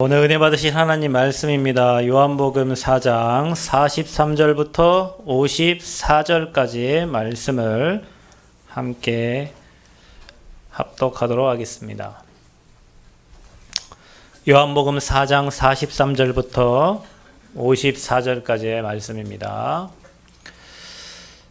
오늘 은혜 받으신 하나님 말씀입니다. 요한복음 4장 43절부터 54절까지의 말씀을 함께 합독하도록 하겠습니다. 요한복음 4장 43절부터 54절까지의 말씀입니다.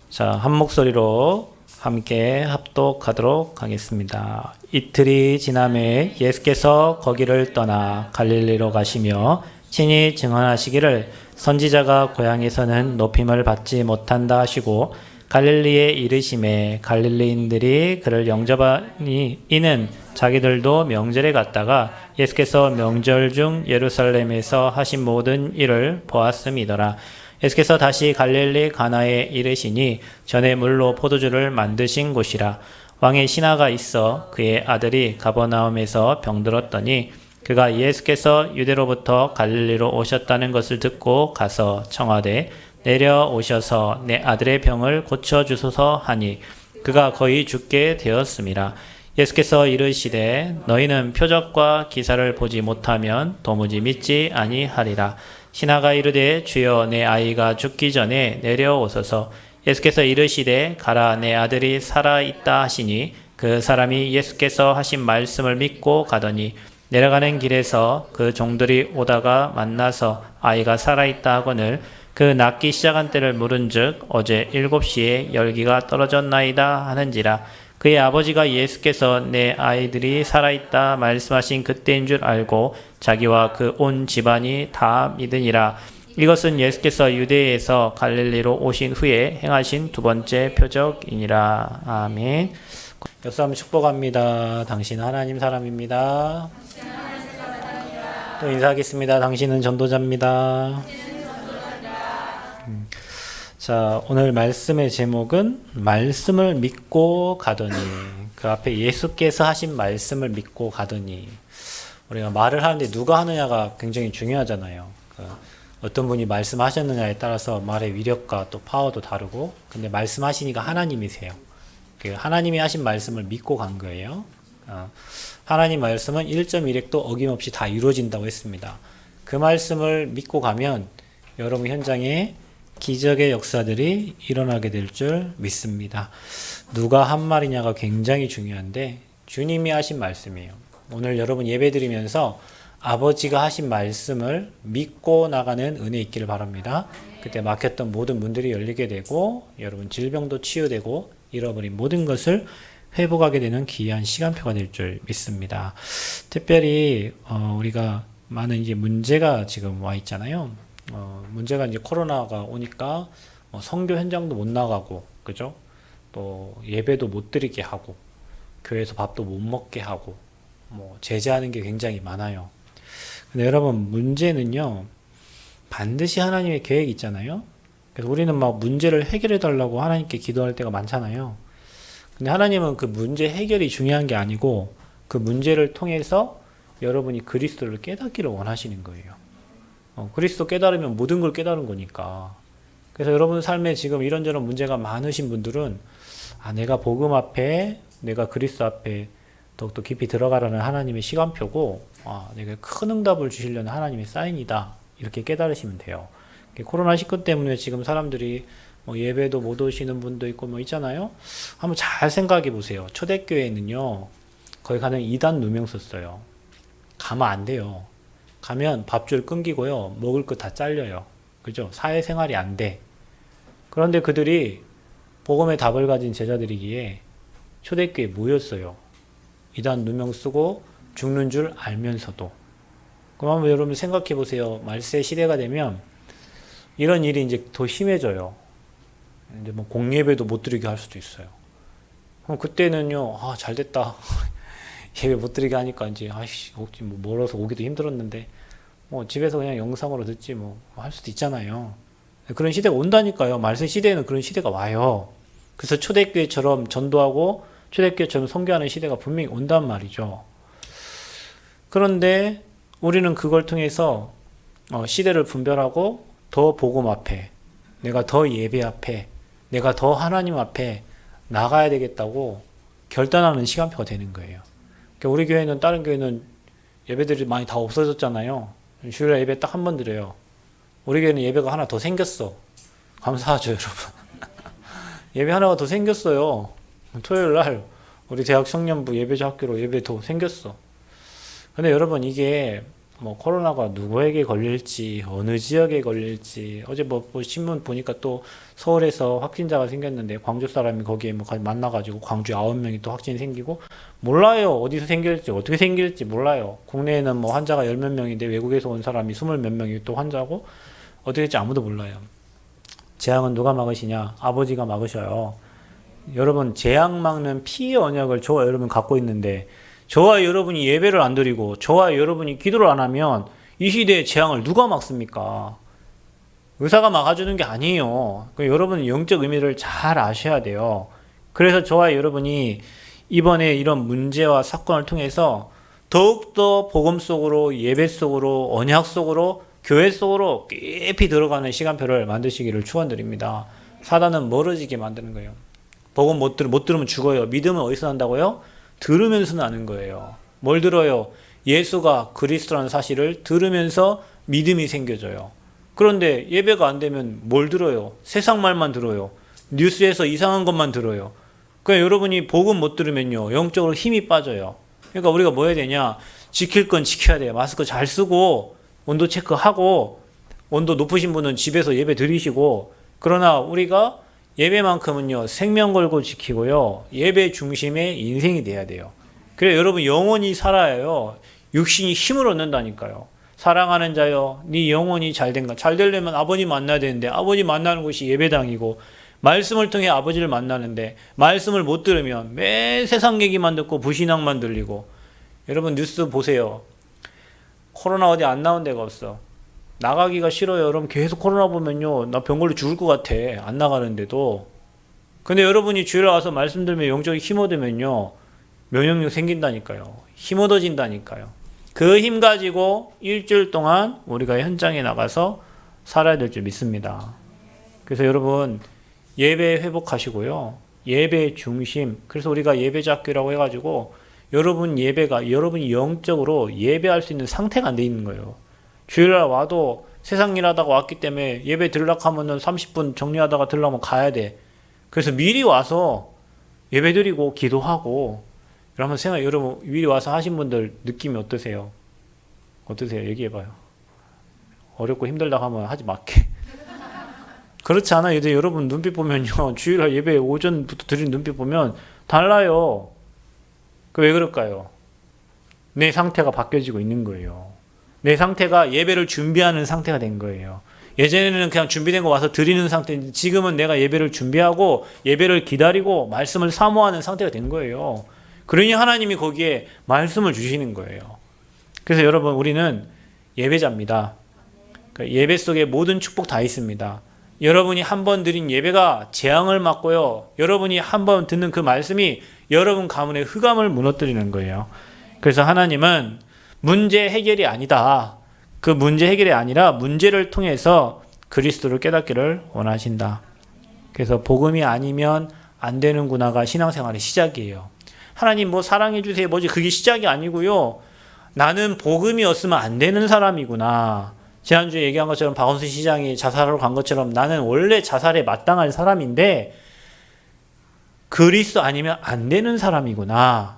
자, 한 목소리로 함께 합독하도록 하겠습니다. 이틀이 지남에 예수께서 거기를 떠나 갈릴리로 가시며 친히 증언하시기를 선지자가 고향에서는 높임을 받지 못한다 하시고 갈릴리에 이르심에 갈릴리인들이 그를 영접하니 이는 자기들도 명절에 갔다가 예수께서 명절 중 예루살렘에서 하신 모든 일을 보았음이더라. 예수께서 다시 갈릴리 가나에 이르시니 전에 물로 포도주를 만드신 곳이라. 왕의 신하가 있어 그의 아들이 가버나움에서 병들었더니 그가 예수께서 유대로부터 갈릴리로 오셨다는 것을 듣고 가서 청하되 내려오셔서 내 아들의 병을 고쳐주소서 하니 그가 거의 죽게 되었음이라. 예수께서 이르시되 너희는 표적과 기사를 보지 못하면 도무지 믿지 아니하리라. 신하가 이르되 주여 내 아이가 죽기 전에 내려오소서. 예수께서 이르시되 가라 내 아들이 살아있다 하시니 그 사람이 예수께서 하신 말씀을 믿고 가더니 내려가는 길에서 그 종들이 오다가 만나서 아이가 살아있다 하거늘 그 낫기 시작한 때를 물은즉 어제 7시에 열기가 떨어졌나이다 하는지라. 그의 아버지가 예수께서 내 아이들이 살아있다 말씀하신 그때인 줄 알고 자기와 그 온 집안이 다 믿으니라. 이것은 예수께서 유대에서 갈릴리로 오신 후에 행하신 두 번째 표적이니라. 아멘. 역사함 축복합니다. 당신 하나님 사람입니다. 또 인사하겠습니다. 당신은 전도자입니다. 자, 오늘 말씀의 제목은 말씀을 믿고 가더니, 그 앞에 예수께서 하신 말씀을 믿고 가더니, 우리가 말을 하는데 누가 하느냐가 굉장히 중요하잖아요. 어떤 분이 말씀하셨느냐에 따라서 말의 위력과 또 파워도 다르고, 근데 말씀하시니까 하나님이세요. 하나님이 하신 말씀을 믿고 간 거예요. 하나님 말씀은 1.1획도 어김없이 다 이루어진다고 했습니다. 그 말씀을 믿고 가면 여러분 현장에 기적의 역사들이 일어나게 될 줄 믿습니다. 누가 한 말이냐가 굉장히 중요한데 주님이 하신 말씀이에요. 오늘 여러분 예배 드리면서 아버지가 하신 말씀을 믿고 나가는 은혜 있기를 바랍니다. 그때 막혔던 모든 문들이 열리게 되고 여러분 질병도 치유되고 잃어버린 모든 것을 회복하게 되는 귀한 시간표가 될 줄 믿습니다. 특별히 우리가 많은 이제 문제가 지금 와 있잖아요. 문제가 이제 코로나가 오니까 선교 현장도 못 나가고, 그죠? 또 예배도 못 드리게 하고, 교회에서 밥도 못 먹게 하고, 제재하는 게 굉장히 많아요. 근데 여러분, 문제는요, 반드시 하나님의 계획이 있잖아요? 그래서 우리는 막 문제를 해결해 달라고 하나님께 기도할 때가 많잖아요. 근데 하나님은 그 문제 해결이 중요한 게 아니고, 그 문제를 통해서 여러분이 그리스도를 깨닫기를 원하시는 거예요. 그리스도 깨달으면 모든 걸 깨달은 거니까. 그래서 여러분 삶에 지금 이런저런 문제가 많으신 분들은 내가 복음 앞에, 내가 그리스도 앞에 더욱더 깊이 들어가라는 하나님의 시간표고, 내가 큰 응답을 주시려는 하나님의 사인이다. 이렇게 깨달으시면 돼요. 코로나19 때문에 지금 사람들이 예배도 못 오시는 분도 있고 있잖아요. 한번 잘 생각해 보세요. 초대교회는요, 거기 가는 이단 누명 썼어요. 가면 안 돼요. 가면 밥줄 끊기고요. 먹을 거 다 잘려요. 그죠? 사회생활이 안 돼. 그런데 그들이 복음의 답을 가진 제자들이기에 초대교회에 모였어요. 이단 누명 쓰고 죽는 줄 알면서도. 그럼 한번 여러분 생각해 보세요. 말세 시대가 되면 이런 일이 이제 더 심해져요. 이제 공예배도 못 드리게 할 수도 있어요. 그럼 그때는요, 잘 됐다. 예배 못 드리게 하니까 이제 혹시 멀어서 오기도 힘들었는데 집에서 그냥 영상으로 듣지 할 수도 있잖아요. 그런 시대가 온다니까요. 말세 시대에는 그런 시대가 와요. 그래서 초대교회처럼 전도하고 초대교회처럼 선교하는 시대가 분명히 온단 말이죠. 그런데 우리는 그걸 통해서 시대를 분별하고 더 복음 앞에, 내가 더 예배 앞에, 내가 더 하나님 앞에 나가야 되겠다고 결단하는 시간표가 되는 거예요. 그러니까 우리 교회는 다른 교회는 예배들이 많이 다 없어졌잖아요. 주일날 예배 딱 한 번 드려요. 우리 교회는 예배가 하나 더 생겼어. 감사하죠, 여러분. 예배 하나가 더 생겼어요. 토요일 날 우리 대학 청년부 예배자 학교로 예배 더 생겼어. 근데 여러분, 이게 뭐 코로나가 누구에게 걸릴지, 어느 지역에 걸릴지, 어제 뭐 신문 보니까 또 서울에서 확진자가 생겼는데 광주 사람이 거기에 뭐 만나가지고 광주에 9명이 또 확진이 생기고, 몰라요. 어디서 생길지, 어떻게 생길지 몰라요. 국내에는 뭐 환자가 10몇 명인데 외국에서 온 사람이 20몇 명이 또 환자고, 어떻게 될지 아무도 몰라요. 재앙은 누가 막으시냐? 아버지가 막으셔요. 여러분, 재앙 막는 피의 언약을 저와 여러분 갖고 있는데, 저와 여러분이 예배를 안 드리고 저와 여러분이 기도를 안 하면 이 시대의 재앙을 누가 막습니까? 의사가 막아주는 게 아니에요. 여러분은 영적 의미를 잘 아셔야 돼요. 그래서 저와 여러분이 이번에 이런 문제와 사건을 통해서 더욱더 복음 속으로, 예배 속으로, 언약 속으로, 교회 속으로 깊이 들어가는 시간표를 만드시기를 축원드립니다. 사단은 멀어지게 만드는 거예요. 복음 못 들으면 죽어요. 믿음은 어디서 난다고요? 들으면서 나는 거예요. 뭘 들어요? 예수가 그리스도라는 사실을 들으면서 믿음이 생겨져요. 그런데 예배가 안 되면 뭘 들어요? 세상 말만 들어요. 뉴스에서 이상한 것만 들어요. 그러니까 여러분이 복음 못 들으면요, 영적으로 힘이 빠져요. 그러니까 우리가 뭐 해야 되냐? 지킬 건 지켜야 돼요. 마스크 잘 쓰고 온도 체크하고, 온도 높으신 분은 집에서 예배 드리시고, 그러나 우리가 예배만큼은요, 생명 걸고 지키고요, 예배 중심의 인생이 돼야 돼요. 그래 여러분 영원히 살아야요, 육신이 힘을 얻는다니까요. 사랑하는 자여, 네 영혼이 잘된가. 잘 되려면 아버지 만나야 되는데, 아버지 만나는 곳이 예배당이고, 말씀을 통해 아버지를 만나는데, 말씀을 못 들으면 매 세상 얘기만 듣고 부신앙만 들리고. 여러분 뉴스 보세요. 코로나 어디 안 나온 데가 없어. 나가기가 싫어요. 여러분 계속 코로나 보면요, 나 병 걸려 죽을 것 같아. 안 나가는데도. 근데 여러분이 주일에 와서 말씀 들으면 영적인 힘 얻으면요, 면역력 생긴다니까요. 힘 얻어진다니까요. 그 힘 가지고 일주일 동안 우리가 현장에 나가서 살아야 될 줄 믿습니다. 그래서 여러분 예배 회복하시고요, 예배 중심. 그래서 우리가 예배자 학교라고 해가지고 여러분 예배가, 여러분이 영적으로 예배할 수 있는 상태가 안 돼 있는 거예요. 주일날 와도 세상 일 하다가 왔기 때문에 예배 들으려고 하면은 30분 정리하다가 들으려면 가야 돼. 그래서 미리 와서 예배 드리고 기도하고, 여러분 생각, 여러분 미리 와서 하신 분들 느낌이 어떠세요? 어떠세요? 얘기해봐요. 어렵고 힘들다고 하면 하지 말게. 그렇지 않아요? 이제 여러분 눈빛 보면요, 주일날 예배 오전부터 드린 눈빛 보면 달라요. 왜 그럴까요? 내 상태가 바뀌어지고 있는 거예요. 내 상태가 예배를 준비하는 상태가 된 거예요. 예전에는 그냥 준비된 거 와서 드리는 상태인데, 지금은 내가 예배를 준비하고 예배를 기다리고 말씀을 사모하는 상태가 된 거예요. 그러니 하나님이 거기에 말씀을 주시는 거예요. 그래서 여러분 우리는 예배자입니다. 예배 속에 모든 축복 다 있습니다. 여러분이 한 번 드린 예배가 재앙을 막고요, 여러분이 한 번 듣는 그 말씀이 여러분 가문의 흑암을 무너뜨리는 거예요. 그래서 하나님은 문제 해결이 아니다. 그 문제 해결이 아니라 문제를 통해서 그리스도를 깨닫기를 원하신다. 그래서 복음이 아니면 안 되는구나가 신앙생활의 시작이에요. 하나님 뭐 사랑해 주세요, 뭐지, 그게 시작이 아니고요, 나는 복음이 없으면 안 되는 사람이구나. 지난주에 얘기한 것처럼 박원순 시장이 자살하러 간 것처럼 나는 원래 자살에 마땅한 사람인데 그리스도 아니면 안 되는 사람이구나.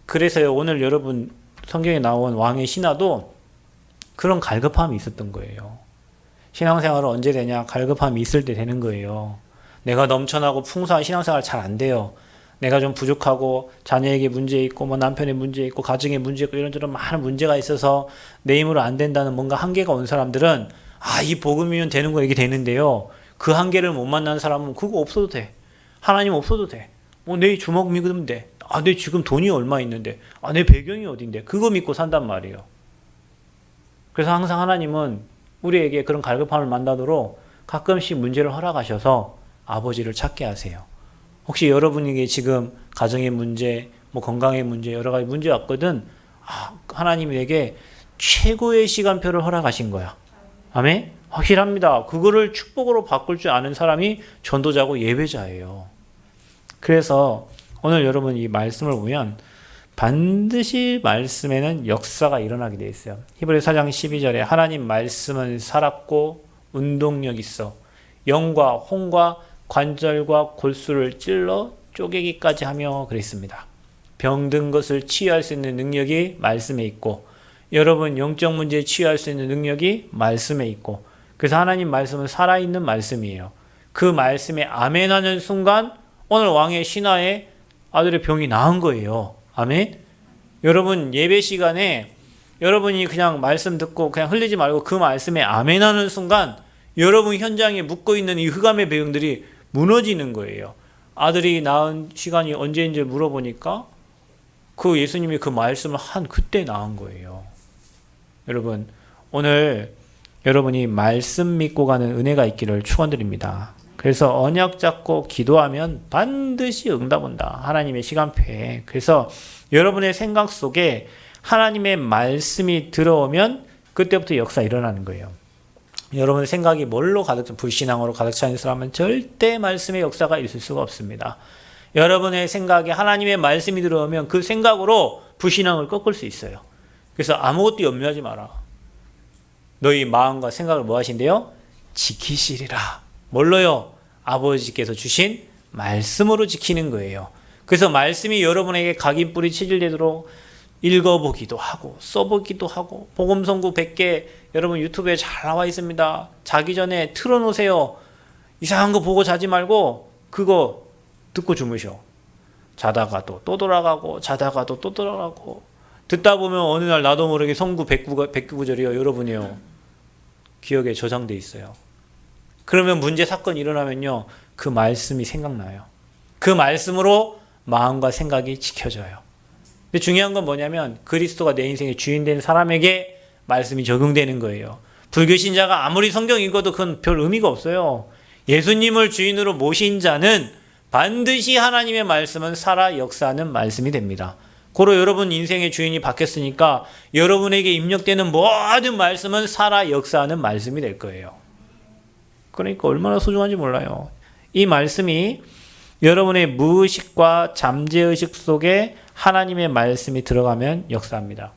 그래서요, 오늘 여러분 성경에 나온 왕의 신하도 그런 갈급함이 있었던 거예요. 신앙생활은 언제 되냐? 갈급함이 있을 때 되는 거예요. 내가 넘쳐나고 풍성한 신앙생활 잘 안 돼요. 내가 좀 부족하고 자녀에게 문제 있고 뭐 남편의 문제 있고 가정에 문제 있고 이런저런 많은 문제가 있어서 내 힘으로 안 된다는 뭔가 한계가 온 사람들은, 아, 이 복음이면 되는 거, 이게 되는데요, 그 한계를 못 만난 사람은 그거 없어도 돼. 하나님 없어도 돼. 뭐 내 주먹 믿으면 돼. 아, 내 지금 돈이 얼마 있는데, 아, 내 배경이 어딘데, 그거 믿고 산단 말이에요. 그래서 항상 하나님은 우리에게 그런 갈급함을 만나도록 가끔씩 문제를 허락하셔서 아버지를 찾게 하세요. 혹시 여러분에게 지금 가정의 문제, 뭐 건강의 문제, 여러 가지 문제 왔거든, 하나님이 내게 최고의 시간표를 허락하신 거야. 아멘? 확실합니다. 그거를 축복으로 바꿀 줄 아는 사람이 전도자고 예배자예요. 그래서 오늘 여러분 이 말씀을 보면 반드시 말씀에는 역사가 일어나게 되어 있어요. 히브리서 4장 12절에 하나님 말씀은 살았고 운동력 있어 영과 혼과 관절과 골수를 찔러 쪼개기까지 하며 그랬습니다. 병든 것을 치유할 수 있는 능력이 말씀에 있고 여러분 영적 문제에 치유할 수 있는 능력이 말씀에 있고 그래서 하나님 말씀은 살아있는 말씀이에요. 그 말씀에 아멘하는 순간 오늘 왕의 신하의 아들의 병이 나은 거예요. 아멘. 여러분 예배 시간에 여러분이 그냥 말씀 듣고 그냥 흘리지 말고 그 말씀에 아멘하는 순간 여러분 현장에 묶어 있는 이 흑암의 배경들이 무너지는 거예요. 아들이 낳은 시간이 언제인지 물어보니까 그 예수님이 그 말씀을 한 그때 낳은 거예요. 여러분 오늘 여러분이 말씀 믿고 가는 은혜가 있기를 축원드립니다. 그래서 언약 잡고 기도하면 반드시 응답 온다. 하나님의 시간표에. 그래서 여러분의 생각 속에 하나님의 말씀이 들어오면 그때부터 역사 일어나는 거예요. 여러분의 생각이 뭘로 가득 찬 불신앙으로 가득 차 있는 사람은 절대 말씀의 역사가 있을 수가 없습니다. 여러분의 생각에 하나님의 말씀이 들어오면 그 생각으로 불신앙을 꺾을 수 있어요. 그래서 아무것도 염려하지 마라. 너희 마음과 생각을 뭐 하신대요? 지키시리라. 뭘로요? 아버지께서 주신 말씀으로 지키는 거예요. 그래서 말씀이 여러분에게 각인 뿌리 체질되도록 읽어보기도 하고 써보기도 하고 복음성구 100개 여러분 유튜브에 잘 나와 있습니다. 자기 전에 틀어놓으세요. 이상한 거 보고 자지 말고 그거 듣고 주무셔. 자다가도 또 돌아가고 자다가도 또 돌아가고 듣다 보면 어느 날 나도 모르게 성구 109구절이요. 여러분이요. 기억에 저장돼 있어요. 그러면 문제 사건이 일어나면요. 그 말씀이 생각나요. 그 말씀으로 마음과 생각이 지켜져요. 근데 중요한 건 뭐냐면 그리스도가 내 인생의 주인 된 사람에게 말씀이 적용되는 거예요. 불교신자가 아무리 성경 읽어도 그건 별 의미가 없어요. 예수님을 주인으로 모신 자는 반드시 하나님의 말씀은 살아 역사하는 말씀이 됩니다. 고로 여러분 인생의 주인이 바뀌었으니까 여러분에게 입력되는 모든 말씀은 살아 역사하는 말씀이 될 거예요. 그러니까 얼마나 소중한지 몰라요. 이 말씀이 여러분의 무의식과 잠재의식 속에 하나님의 말씀이 들어가면 역사합니다.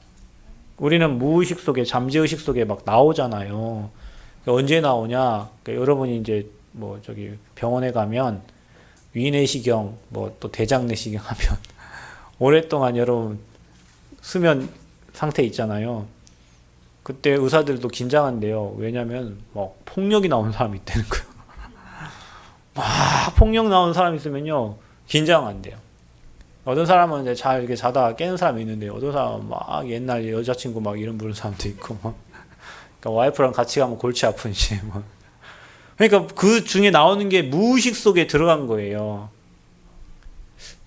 우리는 무의식 속에 잠재의식 속에 막 나오잖아요. 언제 나오냐? 그러니까 여러분이 이제 뭐 저기 병원에 가면 위내시경 뭐 또 대장내시경 하면 오랫동안 여러분 수면 상태 있잖아요. 그때 의사들도 긴장한대요. 왜냐면 막 폭력이 나온 사람이 있다는 거예요. 막 폭력 나온 사람이 있으면요 긴장한대요. 어떤 사람은 이제 잘 이렇게 자다가 깨는 사람이 있는데 어떤 사람은 막 옛날 여자친구 막 이름 부르는 사람도 있고 막 그러니까 와이프랑 같이 가면 골치 아픈지 막 그러니까 그 중에 나오는 게 무의식 속에 들어간 거예요.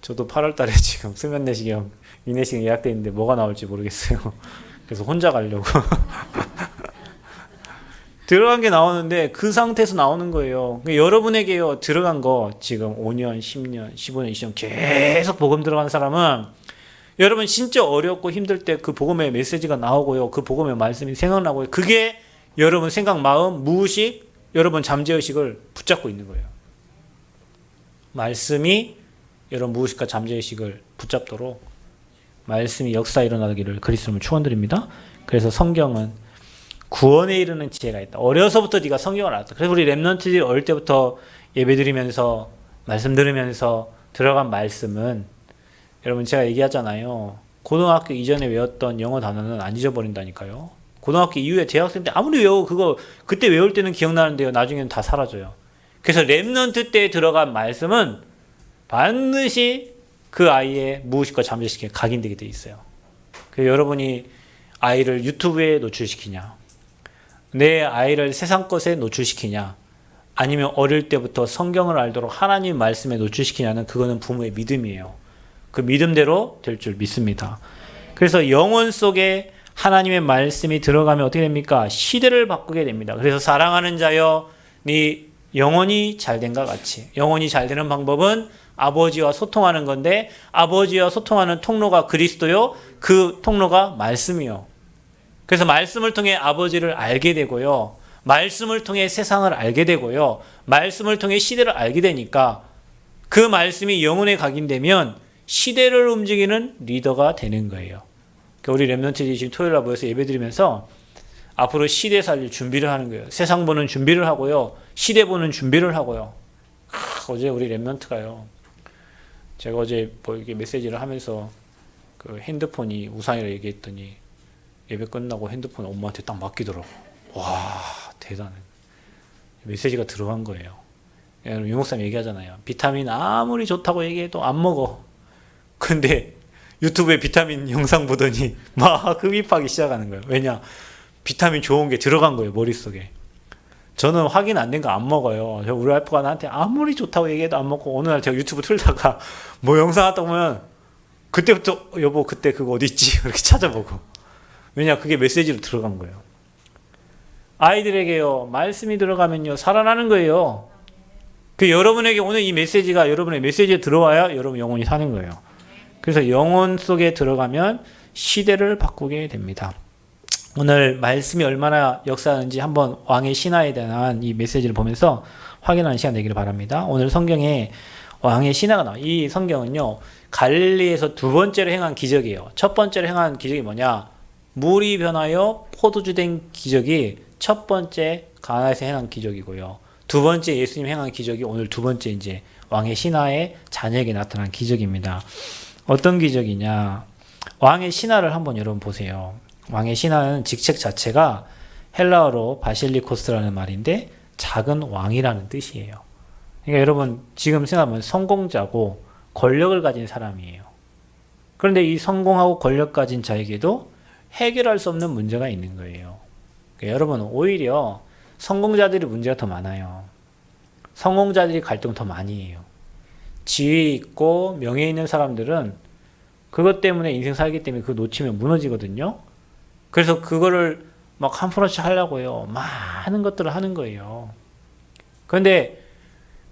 저도 8월 달에 지금 수면 내시경, 위내시경 예약돼 있는데 뭐가 나올지 모르겠어요. 그래서 혼자 가려고 들어간 게 나오는데 그 상태에서 나오는 거예요. 그러니까 여러분에게요 들어간 거 지금 5년, 10년, 15년, 20년 계속 복음 들어간 사람은 여러분 진짜 어렵고 힘들 때 그 복음의 메시지가 나오고요. 그 복음의 말씀이 생각나고요. 그게 여러분 생각, 마음, 무의식, 여러분 잠재의식을 붙잡고 있는 거예요. 말씀이 여러분 무의식과 잠재의식을 붙잡도록 말씀이 역사 일어나기를 그리스도를 축원드립니다. 그래서 성경은 구원에 이르는 지혜가 있다. 어려서부터 네가 성경을 알았다. 그래서 우리 랩런트들이 어릴 때부터 예배드리면서 말씀 들으면서 들어간 말씀은 여러분 제가 얘기하잖아요. 고등학교 이전에 외웠던 영어 단어는 안 잊어버린다니까요. 고등학교 이후에 대학생 때 아무리 외우고 그거 그때 외울 때는 기억나는데요. 나중에는 다 사라져요. 그래서 랩런트 때 들어간 말씀은 반드시 그 아이의 무의식과 잠재의식에 각인되게 돼 있어요. 그래서 여러분이 아이를 유튜브에 노출시키냐, 내 아이를 세상 것에 노출시키냐, 아니면 어릴 때부터 성경을 알도록 하나님 말씀에 노출시키냐는 그거는 부모의 믿음이에요. 그 믿음대로 될 줄 믿습니다. 그래서 영혼 속에 하나님의 말씀이 들어가면 어떻게 됩니까? 시대를 바꾸게 됩니다. 그래서 사랑하는 자여, 네 영혼이 잘된과 같이. 영혼이 잘 되는 방법은 아버지와 소통하는 건데 아버지와 소통하는 통로가 그리스도요. 그 통로가 말씀이요. 그래서 말씀을 통해 아버지를 알게 되고요. 말씀을 통해 세상을 알게 되고요. 말씀을 통해 시대를 알게 되니까 그 말씀이 영혼에 각인되면 시대를 움직이는 리더가 되는 거예요. 그러니까 우리 렘넌트들이 지금 토요일날 모여서 예배드리면서 앞으로 시대 살릴 준비를 하는 거예요. 세상 보는 준비를 하고요. 시대 보는 준비를 하고요. 어제 우리 렘넌트가요. 제가 어제 뭐 이렇게 메시지를 하면서 그 핸드폰이 우상이라 얘기했더니 예배 끝나고 핸드폰 엄마한테 딱 맡기더라고. 와, 대단해. 메시지가 들어간 거예요. 유 목사님 얘기하잖아요. 비타민 아무리 좋다고 얘기해도 안 먹어. 근데 유튜브에 비타민 영상 보더니 막 흡입하기 시작하는 거예요. 왜냐? 비타민 좋은 게 들어간 거예요, 머릿속에. 저는 확인 안 된 거 안 먹어요. 우리 와이프가 나한테 아무리 좋다고 얘기해도 안 먹고 어느 날 제가 유튜브 틀다가 뭐 영상 하다 보면 그때부터 여보 그때 그거 어디 있지? 이렇게 찾아보고. 왜냐? 그게 메시지로 들어간 거예요. 아이들에게요, 말씀이 들어가면요, 살아나는 거예요. 그 여러분에게 오늘 이 메시지가 여러분의 메시지에 들어와야 여러분 영혼이 사는 거예요. 그래서 영혼 속에 들어가면 시대를 바꾸게 됩니다. 오늘 말씀이 얼마나 역사하는지 한번 왕의 신화에 대한 이 메시지를 보면서 확인하는 시간 되기를 바랍니다. 오늘 성경에 왕의 신화가 나와요. 이 성경은요, 갈릴리에서 두 번째로 행한 기적이에요. 첫 번째로 행한 기적이 뭐냐? 물이 변하여 포도주 된 기적이 첫 번째 가나에서 행한 기적이고요. 두 번째 예수님 행한 기적이 오늘 두 번째 이제 왕의 신하의 자녀에게 나타난 기적입니다. 어떤 기적이냐? 왕의 신하를 한번 여러분 보세요. 왕의 신하는 직책 자체가 헬라어로 바실리코스라는 말인데 작은 왕이라는 뜻이에요. 그러니까 여러분 지금 생각하면 성공자고 권력을 가진 사람이에요. 그런데 이 성공하고 권력 가진 자에게도 해결할 수 없는 문제가 있는 거예요. 그러니까 여러분 오히려 성공자들이 문제가 더 많아요. 성공자들이 갈등 더 많이 해요. 지위 있고 명예 있는 사람들은 그것 때문에 인생 살기 때문에 그거 놓치면 무너지거든요. 그래서 그거를 막 한 프로씩 하려고 해요. 많은 것들을 하는 거예요. 그런데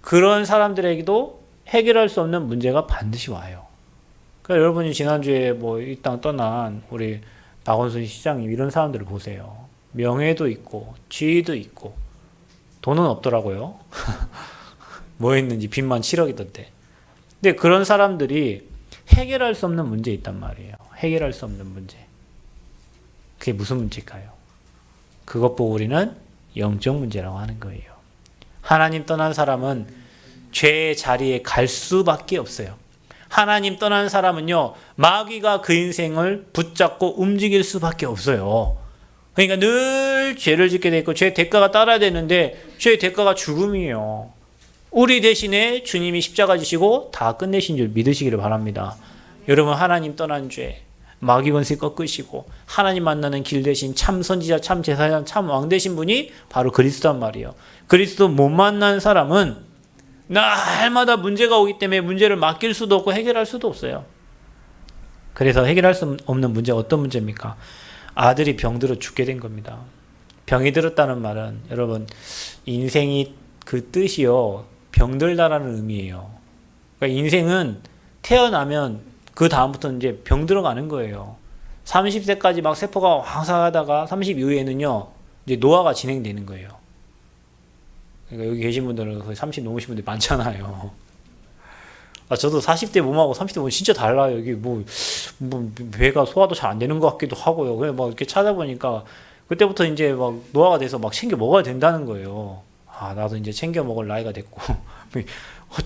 그런 사람들에게도 해결할 수 없는 문제가 반드시 와요. 그러니까 여러분이 지난주에 뭐 이 땅 떠난 우리 박원순 시장님 이런 사람들을 보세요. 명예도 있고 지위도 있고 돈은 없더라고요. 뭐 했는지 빚만 7억이던데. 근데 그런 사람들이 해결할 수 없는 문제 있단 말이에요. 해결할 수 없는 문제. 그게 무슨 문제일까요? 그것 보고 우리는 영적 문제라고 하는 거예요. 하나님 떠난 사람은 죄의 자리에 갈 수밖에 없어요. 하나님 떠난 사람은요, 마귀가 그 인생을 붙잡고 움직일 수밖에 없어요. 그러니까 늘 죄를 짓게 돼 있고 죄의 대가가 따라야 되는데 죄의 대가가 죽음이에요. 우리 대신에 주님이 십자가 지시고 다 끝내신 줄 믿으시기를 바랍니다. 여러분 하나님 떠난 죄, 마귀 권세 꺾으시고 하나님 만나는 길 대신 참 선지자, 참 제사장, 참 왕 되신 분이 바로 그리스도란 말이에요. 그리스도 못 만난 사람은 날마다 문제가 오기 때문에 문제를 맡길 수도 없고 해결할 수도 없어요. 그래서 해결할 수 없는 문제 어떤 문제입니까? 아들이 병들어 죽게 된 겁니다. 병이 들었다는 말은 여러분 인생이 그 뜻이요 병들다라는 의미예요. 그러니까 인생은 태어나면 그 다음부터는 이제 병들어가는 거예요. 30세까지 막 세포가 왕성하다가 30 이후에는요 이제 노화가 진행되는 거예요. 그러니까 여기 계신 분들은 거의 30 넘으신 분들 많잖아요. 저도 40대 몸하고 30대 몸 진짜 달라요. 여기 뭐 배가 소화도 잘 안 되는 것 같기도 하고요. 그냥 막 이렇게 찾아보니까 그때부터 이제 막 노화가 돼서 막 챙겨 먹어야 된다는 거예요. 나도 이제 챙겨 먹을 나이가 됐고.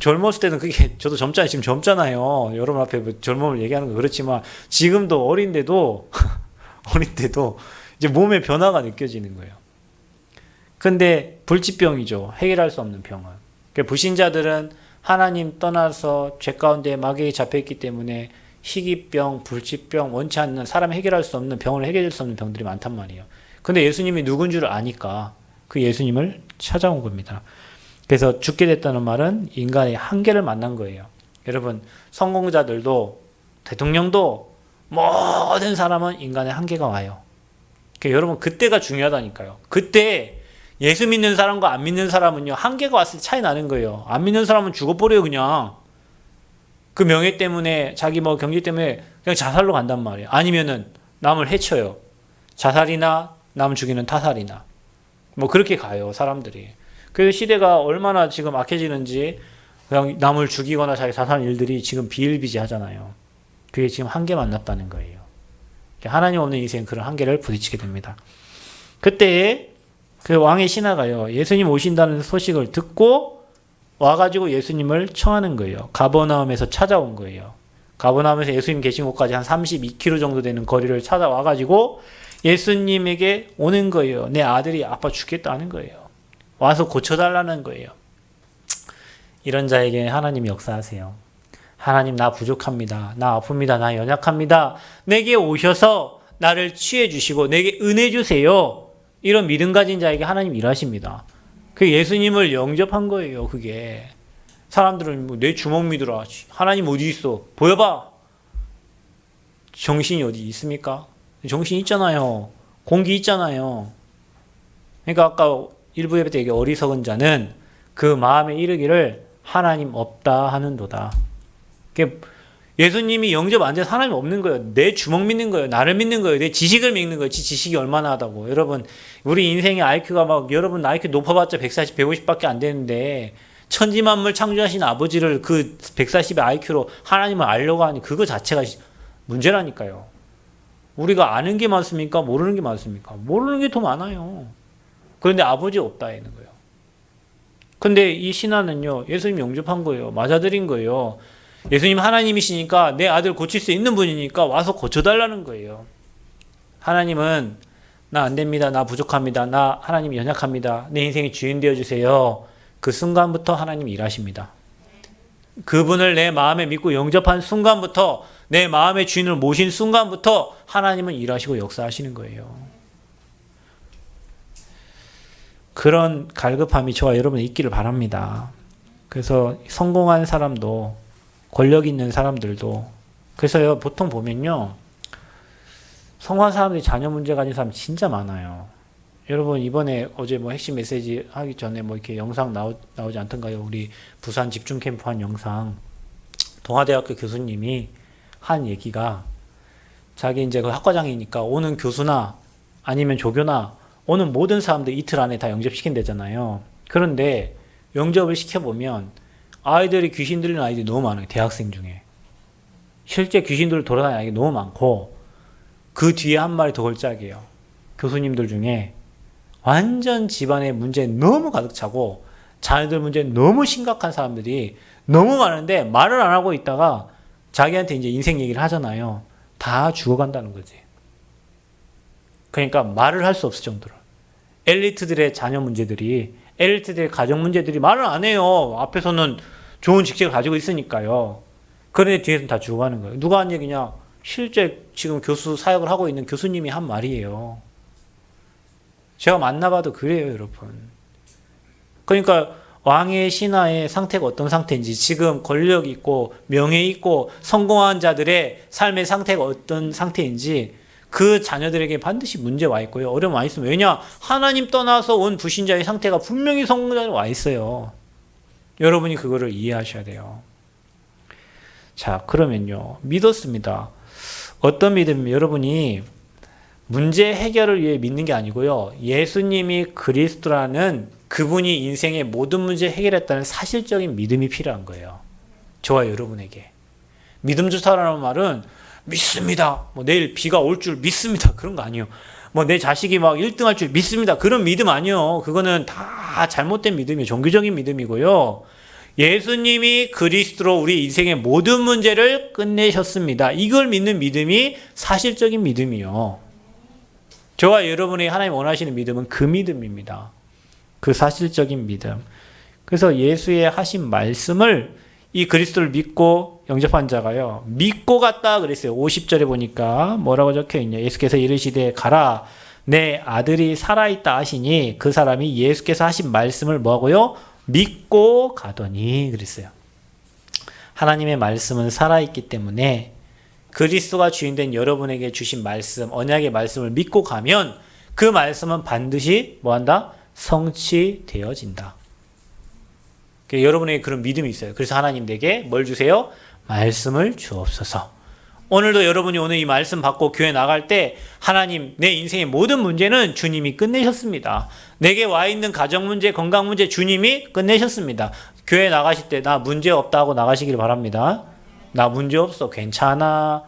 젊었을 때는 그게 저도 젊잖아요. 지금 젊잖아요. 여러분 앞에 뭐 젊음을 얘기하는 거 그렇지만 지금도 어린데도 이제 몸의 변화가 느껴지는 거예요. 근데 불치병이죠. 해결할 수 없는 병은. 그러니까 불신자들은 하나님 떠나서 죄 가운데 마귀에 잡혀있기 때문에 희귀병, 불치병, 원치 않는 사람이 해결할 수 없는 병을 해결할 수 없는 병들이 많단 말이에요. 근데 예수님이 누군 줄 아니까 그 예수님을 찾아온 겁니다. 그래서 죽게 됐다는 말은 인간의 한계를 만난 거예요. 여러분 성공자들도 대통령도 모든 사람은 인간의 한계가 와요. 그러니까 여러분 그때가 중요하다니까요. 그때 예수 믿는 사람과 안 믿는 사람은요 한계가 왔을 때 차이 나는 거예요. 안 믿는 사람은 죽어버려요. 그냥 그 명예 때문에 자기 뭐 경제 때문에 그냥 자살로 간단 말이에요. 아니면은 남을 해쳐요. 자살이나 남 죽이는 타살이나 뭐 그렇게 가요 사람들이. 그래서 시대가 얼마나 지금 악해지는지 그냥 남을 죽이거나 자기 자살하는 일들이 지금 비일비재하잖아요. 그게 지금 한계 만났다는 거예요. 하나님 없는 인생 그런 한계를 부딪히게 됩니다. 그때 그 왕의 신하가요, 예수님 오신다는 소식을 듣고 와가지고 예수님을 청하는 거예요. 가버나움에서 찾아온 거예요. 가버나움에서 예수님 계신 곳까지 한 32km 정도 되는 거리를 찾아와가지고 예수님에게 오는 거예요. 내 아들이 아파 죽겠다는 거예요. 와서 고쳐달라는 거예요. 이런 자에게 하나님이 역사하세요. 하나님, 나 부족합니다. 나 아픕니다. 나 연약합니다. 내게 오셔서 나를 취해 주시고 내게 은혜 주세요. 이런 믿음 가진 자에게 하나님 일하십니다. 그 예수님을 영접한 거예요. 그게 사람들은 뭐 내 주먹 믿으라. 하나님 어디 있어? 보여봐. 정신이 어디 있습니까? 정신 있잖아요. 공기 있잖아요. 그러니까 아까 일부 예배 때 얘기 어리석은 자는 그 마음에 이르기를 하나님 없다 하는도다. 예수님이 영접 안 돼서 하나님 없는 거예요. 내 주먹 믿는 거예요. 나를 믿는 거예요. 내 지식을 믿는 거예요. 지식이 얼마나 하다고. 여러분, 우리 인생의 IQ가 막, 여러분 IQ 높아봤자 140, 150밖에 안 되는데, 천지만물 창조하신 아버지를 그 140의 IQ로 하나님을 알려고 하니 그거 자체가 문제라니까요. 우리가 아는 게 많습니까? 모르는 게 많습니까? 모르는 게 더 많아요. 그런데 아버지 없다 하는 거예요. 근데 이 신하는요, 예수님 영접한 거예요. 맞아들인 거예요. 예수님 하나님이시니까 내 아들 고칠 수 있는 분이니까 와서 고쳐달라는 거예요. 하나님은 나 안 됩니다. 나 부족합니다. 나 하나님 연약합니다. 내 인생의 주인 되어주세요. 그 순간부터 하나님 일하십니다. 그분을 내 마음에 믿고 영접한 순간부터 내 마음의 주인을 모신 순간부터 하나님은 일하시고 역사하시는 거예요. 그런 갈급함이 저와 여러분에 있기를 바랍니다. 그래서 성공한 사람도 권력 있는 사람들도 그래서요 보통 보면요 성공한 사람들이 자녀 문제 가진 사람 진짜 많아요. 여러분 이번에 어제 뭐 핵심 메시지 하기 전에 뭐 이렇게 영상 나오지 않던가요? 우리 부산 집중 캠프 한 영상 동아대학교 교수님이 한 얘기가 자기 이제 그 학과장이니까 오는 교수나 아니면 조교나 오는 모든 사람들 이틀 안에 다 영접시킨대잖아요. 그런데 영접을 시켜보면 아이들이 귀신 들리는 아이들이 너무 많아요. 대학생 중에. 실제 귀신들 돌아다니는 아이들이 너무 많고 그 뒤에 한 마리 더 걸작이에요. 교수님들 중에 완전 집안에 문제 너무 가득 차고 자녀들 문제 너무 심각한 사람들이 너무 많은데 말을 안 하고 있다가 자기한테 이제 인생 얘기를 하잖아요. 다 죽어간다는 거지. 그러니까 말을 할 수 없을 정도로. 엘리트들의 자녀 문제들이 엘리트들의 가정 문제들이 말을 안 해요. 앞에서는 좋은 직책을 가지고 있으니까요. 그런데 뒤에서는 다 죽어가는 거예요. 누가 한 얘기냐? 실제 지금 교수 사역을 하고 있는 교수님이 한 말이에요. 제가 만나봐도 그래요, 여러분. 그러니까 왕의 신하의 상태가 어떤 상태인지, 지금 권력 있고 명예 있고 성공한 자들의 삶의 상태가 어떤 상태인지 그 자녀들에게 반드시 문제 와 있고요. 어려움 와 있으면 왜냐? 하나님 떠나서 온 불신자의 상태가 분명히 성공자에 와 있어요. 여러분이 그거를 이해하셔야 돼요. 자, 그러면요. 믿었습니다. 어떤 믿음이면 여러분이 문제 해결을 위해 믿는 게 아니고요. 예수님이 그리스도라는 그분이 인생의 모든 문제 해결했다는 사실적인 믿음이 필요한 거예요. 저와 여러분에게. 믿음 좋다라는 말은 믿습니다. 뭐 내일 비가 올 줄 믿습니다. 그런 거 아니에요. 뭐 내 자식이 막 1등 할 줄 믿습니다. 그런 믿음 아니에요. 그거는 다 잘못된 믿음이에요. 종교적인 믿음이고요. 예수님이 그리스도로 우리 인생의 모든 문제를 끝내셨습니다. 이걸 믿는 믿음이 사실적인 믿음이요. 저와 여러분이 하나님 원하시는 믿음은 그 믿음입니다. 그 사실적인 믿음. 그래서 예수의 하신 말씀을 이 그리스도를 믿고 영접한 자가요. 믿고 갔다 그랬어요. 50절에 보니까 뭐라고 적혀있냐. 예수께서 이르시되 가라. 내 아들이 살아있다 하시니 그 사람이 예수께서 하신 말씀을 뭐하고요? 믿고 가더니 그랬어요. 하나님의 말씀은 살아있기 때문에 그리스도가 주인된 여러분에게 주신 말씀, 언약의 말씀을 믿고 가면 그 말씀은 반드시 뭐한다? 성취되어진다. 여러분에게 그런 믿음이 있어요. 그래서 하나님 내게 뭘 주세요? 말씀을 주옵소서. 오늘도 여러분이 오늘 이 말씀 받고 교회 나갈 때 하나님 내 인생의 모든 문제는 주님이 끝내셨습니다. 내게 와 있는 가정 문제, 건강 문제 주님이 끝내셨습니다. 교회 나가실 때 나 문제 없다 하고 나가시길 바랍니다. 나 문제 없어. 괜찮아.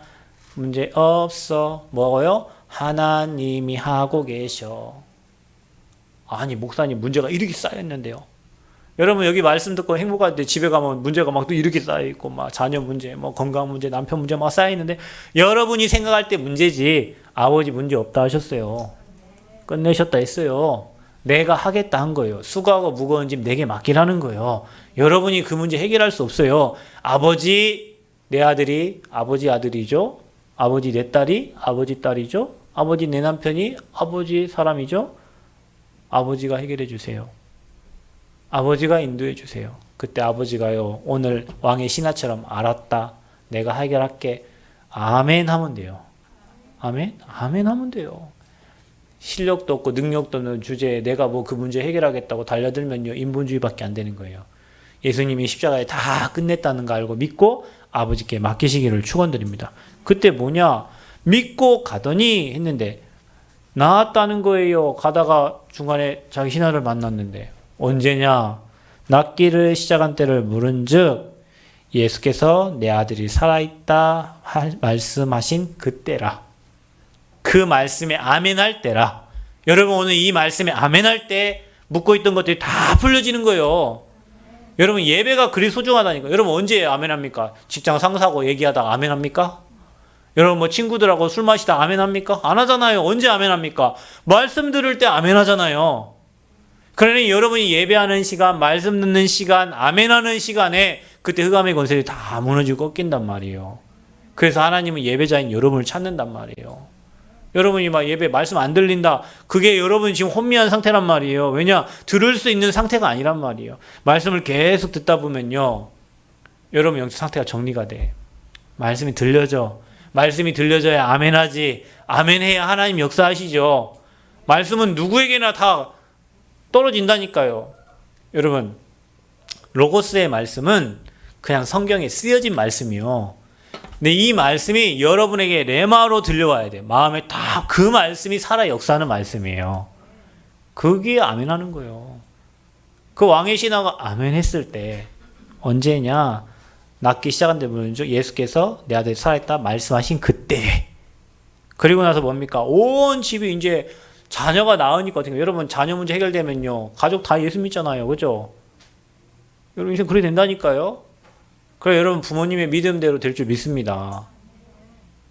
문제 없어. 뭐고요? 하나님이 하고 계셔. 아니 목사님 문제가 이렇게 쌓였는데요. 여러분 여기 말씀 듣고 행복할 때 집에 가면 문제가 막 또 이렇게 쌓여있고 막 자녀 문제, 뭐 건강 문제, 남편 문제 막 쌓여있는데 여러분이 생각할 때 문제지 아버지 문제 없다 하셨어요. 끝내셨다 했어요. 내가 하겠다 한 거예요. 수고하고 무거운 짐 내게 맡기라는 거예요. 여러분이 그 문제 해결할 수 없어요. 아버지 내 아들이 아버지 아들이죠. 아버지 내 딸이 아버지 딸이죠. 아버지 내 남편이 아버지 사람이죠. 아버지가 해결해 주세요. 아버지가 인도해 주세요. 그때 아버지가요, 오늘 왕의 신하처럼 알았다. 내가 해결할게. 아멘 하면 돼요. 아멘? 아멘 하면 돼요. 실력도 없고 능력도 없는 주제에 내가 뭐 그 문제 해결하겠다고 달려들면요, 인본주의밖에 안 되는 거예요. 예수님이 십자가에 다 끝냈다는 거 알고 믿고 아버지께 맡기시기를 축원드립니다. 그때 뭐냐? 믿고 가더니 했는데 나았다는 거예요. 가다가 중간에 자기 신하를 만났는데 언제냐? 낫기를 시작한 때를 물은즉 예수께서 내 아들이 살아있다 말씀하신 그때라. 그 말씀에 아멘할 때라. 여러분 오늘 이 말씀에 아멘할 때 묻고 있던 것들이 다 풀려지는 거예요. 여러분 예배가 그리 소중하다니까. 여러분 언제 아멘합니까? 직장 상사하고 얘기하다가 아멘합니까? 여러분 뭐 친구들하고 술 마시다 아멘합니까? 안 하잖아요. 언제 아멘합니까? 말씀 들을 때 아멘하잖아요. 그러니 여러분이 예배하는 시간, 말씀 듣는 시간, 아멘하는 시간에 그때 흑암의 권세들이 다 무너지고 꺾인단 말이에요. 그래서 하나님은 예배자인 여러분을 찾는단 말이에요. 여러분이 막 예배 말씀 안 들린다. 그게 여러분이 지금 혼미한 상태란 말이에요. 왜냐? 들을 수 있는 상태가 아니란 말이에요. 말씀을 계속 듣다 보면요. 여러분 영적 상태가 정리가 돼. 말씀이 들려져. 말씀이 들려져야 아멘하지. 아멘해야 하나님 역사하시죠. 말씀은 누구에게나 다 떨어진다니까요. 여러분 로고스의 말씀은 그냥 성경에 쓰여진 말씀이요. 근데 이 말씀이 여러분에게 레마로 들려와야 돼요. 마음에 딱 그 말씀이 살아 역사하는 말씀이에요. 그게 아멘하는 거예요. 그 왕의 신하가 아멘했을 때 언제냐? 낫기 시작한 데 보면 예수께서 내 아들이 살아있다 말씀하신 그때. 그리고 나서 뭡니까? 온 집이 이제 자녀가 낳으니까 어떻게 여러분 자녀 문제 해결되면요 가족 다 예수 믿잖아요. 그죠? 여러분 인생 그래 된다니까요. 그래 여러분 부모님의 믿음대로 될 줄 믿습니다.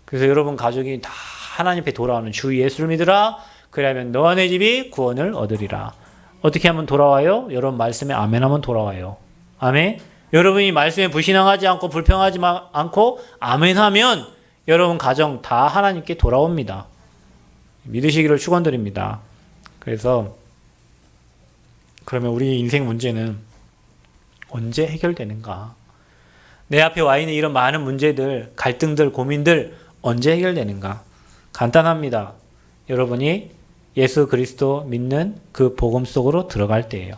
그래서 여러분 가족이 다 하나님 앞에 돌아오는 주 예수를 믿으라. 그래야면 너와 내 집이 구원을 얻으리라. 어떻게 하면 돌아와요? 여러분 말씀에 아멘하면 돌아와요. 아멘. 여러분이 말씀에 불신앙하지 않고 불평하지 않고 아멘하면 여러분 가정 다 하나님께 돌아옵니다. 믿으시기를 축원드립니다. 그래서 그러면 우리 인생 문제는 언제 해결되는가? 내 앞에 와 있는 이런 많은 문제들, 갈등들, 고민들 언제 해결되는가? 간단합니다. 여러분이 예수 그리스도 믿는 그 복음 속으로 들어갈 때예요.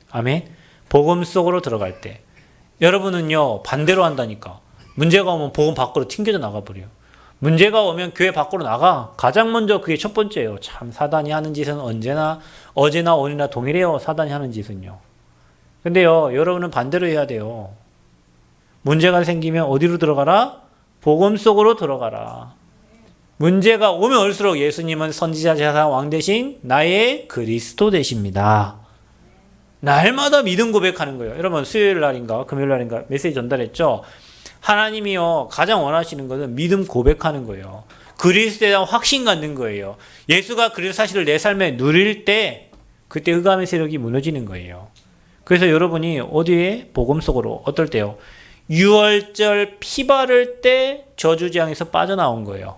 아멘. 복음 속으로 들어갈 때. 여러분은요 반대로 한다니까. 문제가 오면 복음 밖으로 튕겨져 나가버려요. 문제가 오면 교회 밖으로 나가. 가장 먼저 그게 첫 번째예요. 참 사단이 하는 짓은 언제나 어제나 오늘이나 동일해요. 사단이 하는 짓은요. 근데요 여러분은 반대로 해야 돼요. 문제가 생기면 어디로 들어가라? 복음 속으로 들어가라. 문제가 오면 올수록 예수님은 선지자 제사장 왕 대신 나의 그리스도 되십니다. 날마다 믿음 고백하는 거예요. 여러분 수요일 날인가 금요일 날인가 메시지 전달했죠. 하나님이요 가장 원하시는 것은 믿음 고백하는 거예요. 그리스도에 대한 확신 갖는 거예요. 예수가 그리스도 사실을 내 삶에 누릴 때 그때 흑암의 세력이 무너지는 거예요. 그래서 여러분이 어디에 복음 속으로 어떨 때요? 유월절 피 바를 때 저주지향에서 빠져나온 거예요.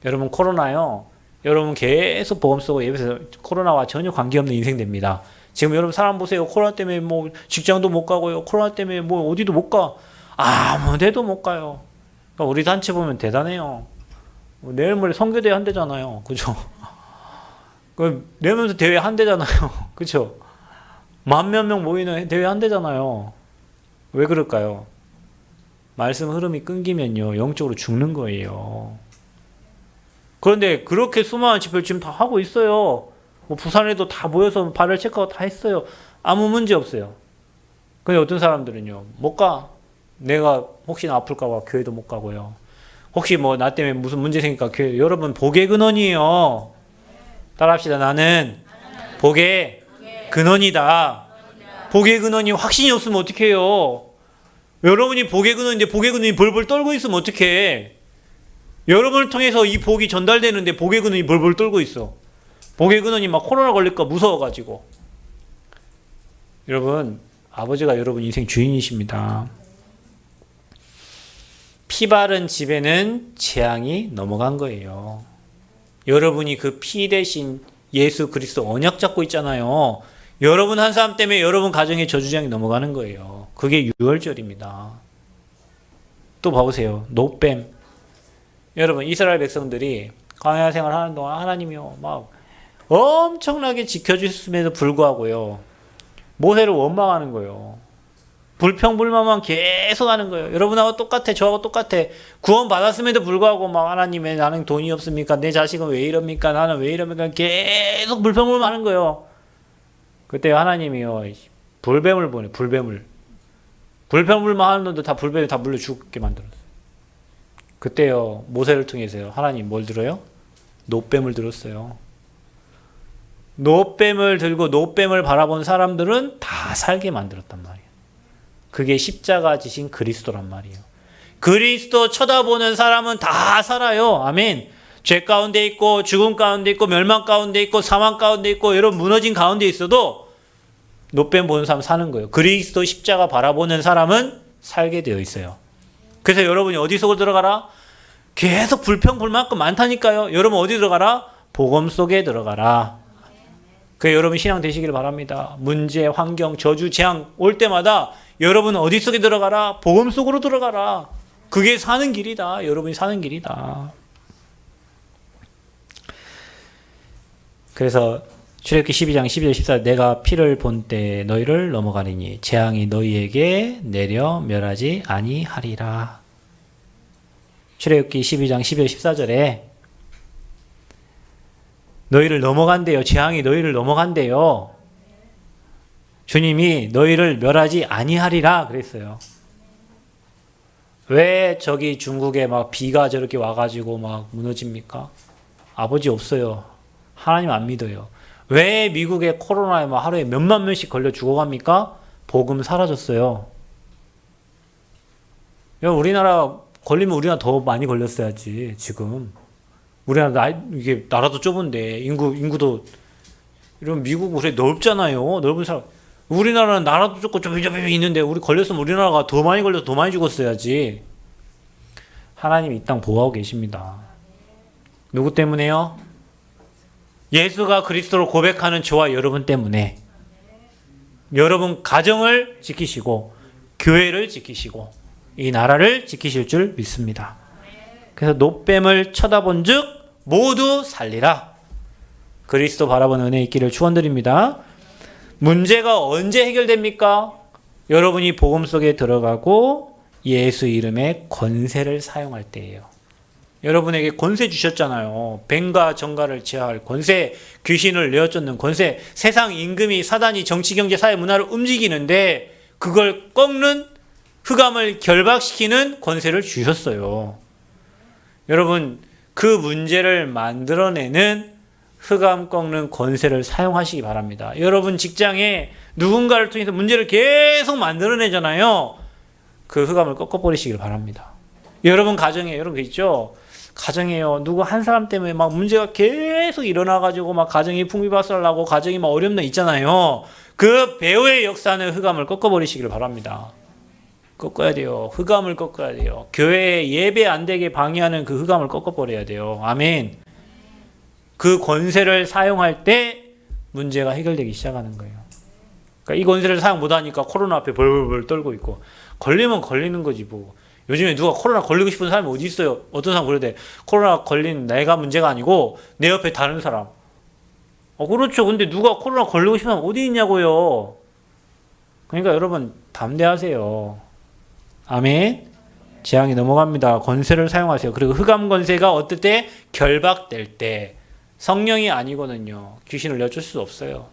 여러분 코로나요. 여러분 계속 복음 속으로 예배해서 코로나와 전혀 관계없는 인생 됩니다. 지금 여러분 사람 보세요. 코로나 때문에 뭐 직장도 못 가고요. 코로나 때문에 뭐 어디도 못 가. 아무 데도 못 가요. 그러니까 우리 단체 보면 대단해요. 내일 모레 선교대회 한대잖아요. 그죠? 내면서 대회 한대잖아요. 그죠? 10,000몇 명 모이는 대회 한대잖아요. 왜 그럴까요? 말씀 흐름이 끊기면요 영적으로 죽는 거예요. 그런데 그렇게 수많은 집회를 지금 다 하고 있어요. 뭐 부산에도 다 모여서 발열 체크하고 다 했어요. 아무 문제 없어요. 근데 어떤 사람들은요, 못 가. 내가 혹시나 아플까봐 교회도 못 가고요. 혹시 뭐 나 때문에 무슨 문제 생길까 교회. 여러분, 복의 근원이에요. 따라합시다. 나는 복의 근원이다. 복의 근원이 확신이 없으면 어떡 해요? 여러분이 복의 근원인데 복의 근원이 벌벌 떨고 있으면 어떡해? 여러분을 통해서 이 복이 전달되는데 복의 근원이 벌벌 떨고 있어. 복의 근원이 막 코로나 걸릴까 무서워가지고. 여러분, 아버지가 여러분 인생 주인이십니다. 피 바른 집에는 재앙이 넘어간 거예요. 여러분이 그 피 대신 예수 그리스도 언약 잡고 있잖아요. 여러분 한 사람 때문에 여러분 가정에 저주장이 넘어가는 거예요. 그게 유월절입니다. 또 봐보세요. 노뱀. 여러분, 이스라엘 백성들이 광야 생활하는 동안 하나님이요 막 엄청나게 지켜주셨음에도 불구하고요, 모세를 원망하는 거예요. 불평불만만 계속 하는 거예요. 여러분하고 똑같아. 저하고 똑같아. 구원 받았음에도 불구하고 막 하나님의 나는 돈이 없습니까? 내 자식은 왜 이럽니까? 나는 왜 이럽니까? 계속 불평불만하는 거예요. 그때 하나님이요 불뱀을 보내. 불뱀을. 불평불만하는 놈도 다 불뱀이 다 물려 죽게 만들었어요. 그때요 모세를 통해서요 하나님 뭘 들어요? 노뱀을 들었어요. 노뱀을 들고 노뱀을 바라본 사람들은 다 살게 만들었단 말이에요. 그게 십자가 지신 그리스도란 말이에요. 그리스도 쳐다보는 사람은 다 살아요. 아멘. 죄 가운데 있고 죽음 가운데 있고 멸망 가운데 있고 사망 가운데 있고 여러분 무너진 가운데 있어도 노뱀 보는 사람 사는 거예요. 그리스도 십자가 바라보는 사람은 살게 되어 있어요. 그래서 여러분이 어디 속으로 들어가라? 계속 불평불만큼 많다니까요. 여러분 어디 들어가라? 복음 속에 들어가라. 그래서 여러분 신앙 되시길 바랍니다. 문제, 환경, 저주, 재앙 올 때마다 여러분 어디 속에 들어가라? 복음 속으로 들어가라. 그게 사는 길이다. 여러분이 사는 길이다. 그래서 출애굽기 12장 12절 14절 내가 피를 본 때 너희를 넘어가리니 재앙이 너희에게 내려 멸하지 아니하리라. 출애굽기 12장 12절 14절에 너희를 넘어간대요. 재앙이 너희를 넘어간대요. 주님이 너희를 멸하지 아니하리라 그랬어요. 왜 저기 중국에 막 비가 저렇게 와가지고 막 무너집니까? 아버지 없어요. 하나님 안 믿어요. 왜 미국에 코로나에 막 하루에 몇만 명씩 걸려 죽어갑니까? 복음 사라졌어요. 우리나라 걸리면 우리나라 더 많이 걸렸어야지 지금. 우리나라 이게 나라도 좁은데 인구도 이런 미국 우리 넓잖아요. 넓은 사람. 우리나라는 나라도 좁고 좁이 있는데 우리 걸렸으면 우리나라가 더 많이 걸려서 더 많이 죽었어야지. 하나님이 이 땅 보호하고 계십니다. 누구 때문에요? 예수가 그리스도로 고백하는 저와 여러분 때문에. 여러분 가정을 지키시고 교회를 지키시고 이 나라를 지키실 줄 믿습니다. 그래서 노뱀을 쳐다본 즉 모두 살리라. 그리스도 바라보는 은혜 있기를 축원드립니다. 문제가 언제 해결됩니까? 여러분이 복음 속에 들어가고 예수 이름의 권세를 사용할 때예요. 여러분에게 권세 주셨잖아요. 뱀과 정갈을 제어할 권세, 귀신을 내어쫓는 권세, 세상 임금이 사단이 정치, 경제, 사회, 문화를 움직이는데 그걸 꺾는 흑암을 결박시키는 권세를 주셨어요. 여러분 그 문제를 만들어내는 흑암 꺾는 권세를 사용하시기 바랍니다. 여러분 직장에 누군가를 통해서 문제를 계속 만들어내잖아요. 그 흑암을 꺾어버리시길 바랍니다. 여러분 가정에 여러분 있죠? 가정에요. 누구 한 사람 때문에 막 문제가 계속 일어나가지고 막 가정이 풍비박살나고 가정이 막 어렵나 있잖아요. 그 배후의 역사는 흑암을 꺾어버리시길 바랍니다. 꺾어야 돼요. 흑암을 꺾어야 돼요. 교회에 예배 안 되게 방해하는 그 흑암을 꺾어버려야 돼요. 아멘. 그 권세를 사용할 때 문제가 해결되기 시작하는 거예요. 그러니까 이 권세를 사용 못하니까 코로나 앞에 벌벌 떨고 있고 걸리면 걸리는 거지 뭐. 요즘에 누가 코로나 걸리고 싶은 사람이 어디 있어요? 어떤 사람 그러대. 코로나 걸린 내가 문제가 아니고 내 옆에 다른 사람. 그렇죠. 근데 누가 코로나 걸리고 싶은 사람 어디 있냐고요. 그러니까 여러분 담대하세요. 아멘. 재앙이 넘어갑니다. 권세를 사용하세요. 그리고 흑암 권세가 어떨 때? 결박될 때. 성령이 아니거든요. 귀신을 내쫓을 수 없어요.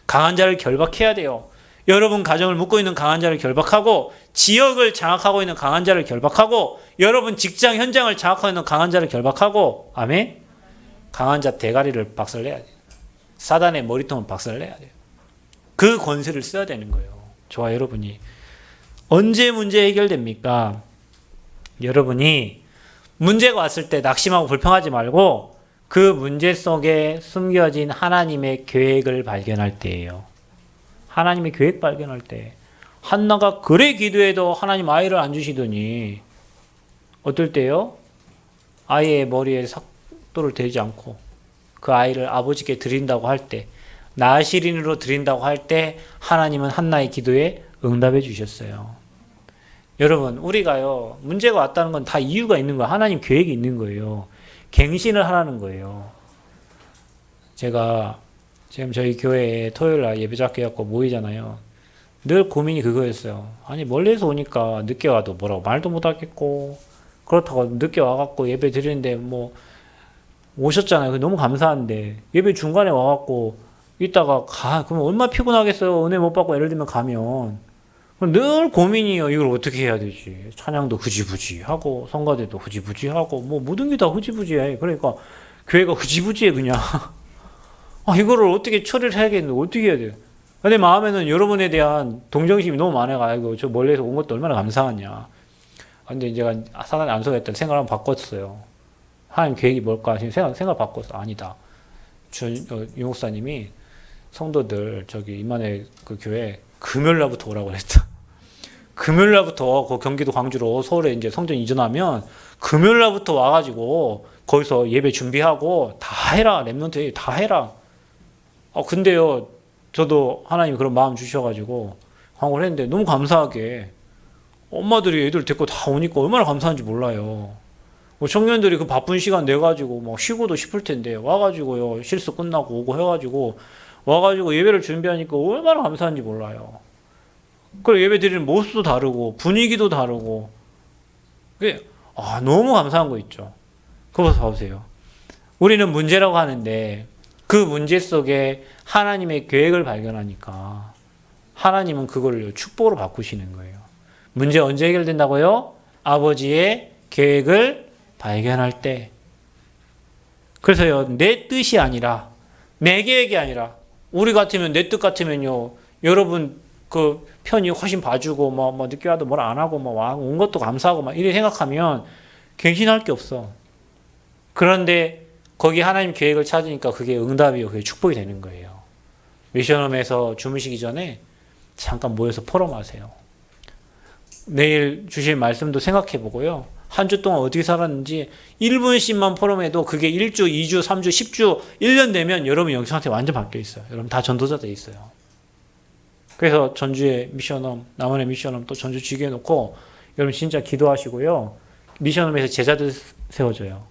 강한 자를 결박해야 돼요. 여러분 가정을 묶고 있는 강한 자를 결박하고, 지역을 장악하고 있는 강한 자를 결박하고, 여러분 직장 현장을 장악하고 있는 강한 자를 결박하고, 아멘? 강한 자 대가리를 박살내야 돼요. 사단의 머리통을 박살내야 돼요. 그 권세를 써야 되는 거예요. 저와 여러분이. 언제 문제 해결됩니까? 여러분이 문제가 왔을 때 낙심하고 불평하지 말고 그 문제 속에 숨겨진 하나님의 계획을 발견할 때예요. 하나님의 계획 발견할 때. 한나가 그래 기도해도 하나님 아이를 안 주시더니 어떨 때요? 아이의 머리에 삭도를 대지 않고 그 아이를 아버지께 드린다고 할 때, 나시린으로 드린다고 할 때 하나님은 한나의 기도에 응답해 주셨어요. 여러분, 우리가요, 문제가 왔다는 건 다 이유가 있는 거예요. 하나님 계획이 있는 거예요. 갱신을 하라는 거예요. 제가 지금 저희 교회에 토요일 날 예배 잡게 해갖고 모이잖아요. 늘 고민이 그거였어요. 아니, 멀리서 오니까 늦게 와도 뭐라고 말도 못 하겠고, 그렇다고 늦게 와갖고 예배 드리는데 뭐, 오셨잖아요. 너무 감사한데, 예배 중간에 와갖고, 이따가 그러면 얼마나 피곤하겠어요. 은혜 못 받고 예를 들면 가면. 늘 고민이에요. 이걸 어떻게 해야 되지? 찬양도 흐지부지 하고, 성가대도 흐지부지 하고, 뭐, 모든 게 다 흐지부지해. 그러니까, 교회가 흐지부지해, 그냥. 이거를 어떻게 처리를 해야겠는데, 어떻게 해야 돼요? 내 마음에는 여러분에 대한 동정심이 너무 많아가지고, 저 멀리서 온 것도 얼마나 감사하냐. 근데 제가 사단에 안 속였다 생각을 한번 바꿨어요. 하나님 계획이 뭘까? 생각 바꿨어. 아니다. 유 목사님이 성도들, 임만회 그 교회, 금요일날부터 오라고 그랬다. 금요일날부터 그 경기도 광주로 서울에 이제 성전 이전하면 금요일날부터 와가지고 거기서 예배 준비하고 다 해라. 랩런트 다 해라. 근데요, 저도 하나님 그런 마음 주셔가지고 광고를 했는데 너무 감사하게 엄마들이 애들 데리고 다 오니까 얼마나 감사한지 몰라요. 청년들이 그 바쁜 시간 내가지고 막 쉬고도 싶을 텐데 와가지고요, 실수 끝나고 오고 해가지고 와가지고 예배를 준비하니까 얼마나 감사한지 몰라요. 그리고 예배 드리는 모습도 다르고 분위기도 다르고 그게 너무 감사한 거 있죠. 그거 봐보세요. 우리는 문제라고 하는데 그 문제 속에 하나님의 계획을 발견하니까 하나님은 그걸 축복으로 바꾸시는 거예요. 문제 언제 해결된다고요? 아버지의 계획을 발견할 때. 그래서요, 내 뜻이 아니라, 내 계획이 아니라, 우리 같으면, 내 뜻 같으면요, 여러분 그 편이 훨씬 봐주고, 뭐 늦게 와도 뭘 안 하고, 온 것도 감사하고, 이렇게 생각하면 갱신할 게 없어. 그런데 거기 하나님 계획을 찾으니까 그게 응답이요, 그게 축복이 되는 거예요. 미션홈에서 주무시기 전에 잠깐 모여서 포럼하세요. 내일 주실 말씀도 생각해 보고요. 한 주 동안 어떻게 살았는지 1분씩만 포럼해도 그게 1주, 2주, 3주, 10주, 1년 되면 여러분 영성 상태 완전 바뀌어 있어요. 여러분 다 전도자 돼 있어요. 그래서 전주에 미션홈, 남원의 미션홈 또 전주 지게 해놓고 여러분 진짜 기도하시고요. 미션홈에서 제자들 세워줘요.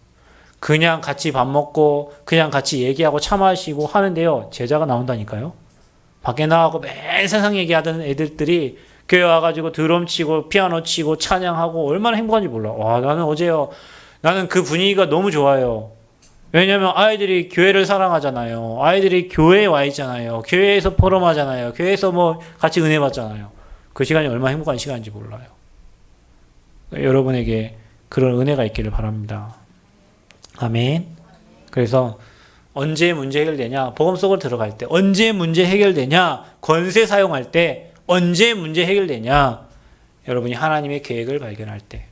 그냥 같이 밥 먹고 그냥 같이 얘기하고 차 마시고 하는데요. 제자가 나온다니까요. 밖에 나가고 매일 세상 얘기하던 애들들이 교회 와가지고 드럼 치고 피아노 치고 찬양하고 얼마나 행복한지 몰라. 나는 어제요. 나는 그 분위기가 너무 좋아요. 왜냐면 아이들이 교회를 사랑하잖아요. 아이들이 교회에 와 있잖아요. 교회에서 포럼하잖아요. 교회에서 뭐 같이 은혜 받잖아요. 그 시간이 얼마나 행복한 시간인지 몰라요. 여러분에게 그런 은혜가 있기를 바랍니다. 아멘. 그래서 언제 문제 해결되냐? 복음 속으로 들어갈 때 언제 문제 해결되냐? 권세 사용할 때 언제 문제 해결되냐? 여러분이 하나님의 계획을 발견할 때.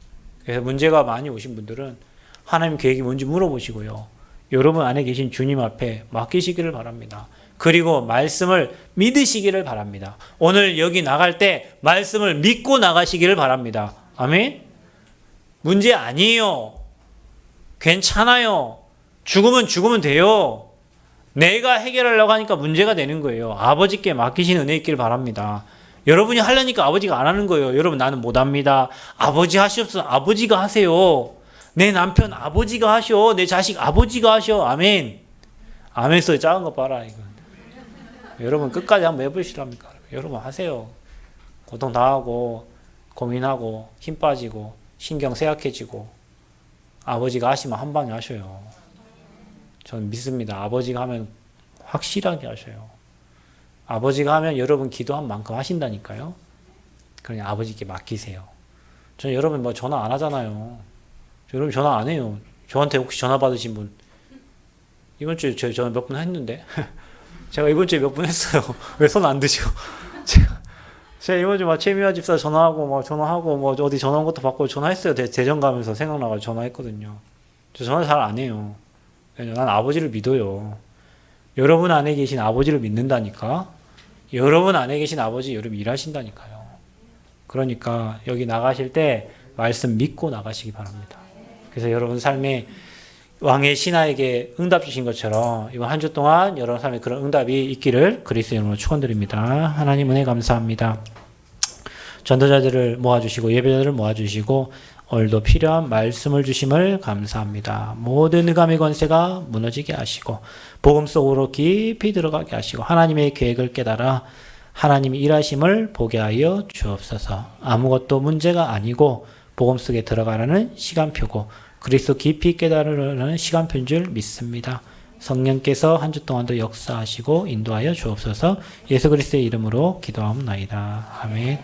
그래서 문제가 많이 오신 분들은 하나님 계획이 뭔지 물어보시고요. 여러분 안에 계신 주님 앞에 맡기시기를 바랍니다. 그리고 말씀을 믿으시기를 바랍니다. 오늘 여기 나갈 때 말씀을 믿고 나가시기를 바랍니다. 아멘? 문제 아니에요. 괜찮아요. 죽으면 돼요. 내가 해결하려고 하니까 문제가 되는 거예요. 아버지께 맡기신 은혜 있기를 바랍니다. 여러분이 하려니까 아버지가 안 하는 거예요. 여러분 나는 못합니다. 아버지 하시옵소서. 아버지가 하세요. 내 남편 아버지가 하셔. 내 자식 아버지가 하셔. 아멘. 아멘 소리 작은 거 봐라. 이거. 여러분 끝까지 한번 해보시랍니까? 여러분 하세요. 고통 당하고 고민하고 힘 빠지고 신경 쇠약해지고 아버지가 하시면 한 방에 하셔요. 저는 믿습니다. 아버지가 하면 확실하게 하셔요. 아버지가 하면 여러분 기도한 만큼 하신다니까요. 그냥 아버지께 맡기세요. 저는 여러분 뭐 전화 안 하잖아요. 여러분 전화 안 해요. 저한테 혹시 전화 받으신 분 이번 주에 제가 전화 몇 분 했는데 제가 이번 주에 몇 분 했어요. 왜 손 안 드시고 제가 이번 주에 막 최미화 집사 전화하고 뭐 어디 전화 온 것도 받고 전화했어요. 대전 가면서 생각나가지고 전화했거든요. 저 전화 잘 안 해요. 난 아버지를 믿어요. 여러분 안에 계신 아버지를 믿는다니까. 여러분 안에 계신 아버지 여러분 일하신다니까요. 그러니까 여기 나가실 때 말씀 믿고 나가시기 바랍니다. 그래서 여러분 삶에 왕의 신하에게 응답 주신 것처럼 이번 한 주 동안 여러분 삶에 그런 응답이 있기를 그리스도 이름으로 축원드립니다. 하나님 은혜 감사합니다. 전도자들을 모아주시고 예배자들을 모아주시고 오늘도 필요한 말씀을 주심을 감사합니다. 모든 흑암의 권세가 무너지게 하시고 복음 속으로 깊이 들어가게 하시고 하나님의 계획을 깨달아 하나님이 일하심을 보게 하여 주옵소서. 아무것도 문제가 아니고 복음 속에 들어가라는 시간표고 그리스도 깊이 깨달으려는 시간표인 줄 믿습니다. 성령께서 한 주 동안도 역사하시고 인도하여 주옵소서. 예수 그리스도의 이름으로 기도하옵나이다. 아멘.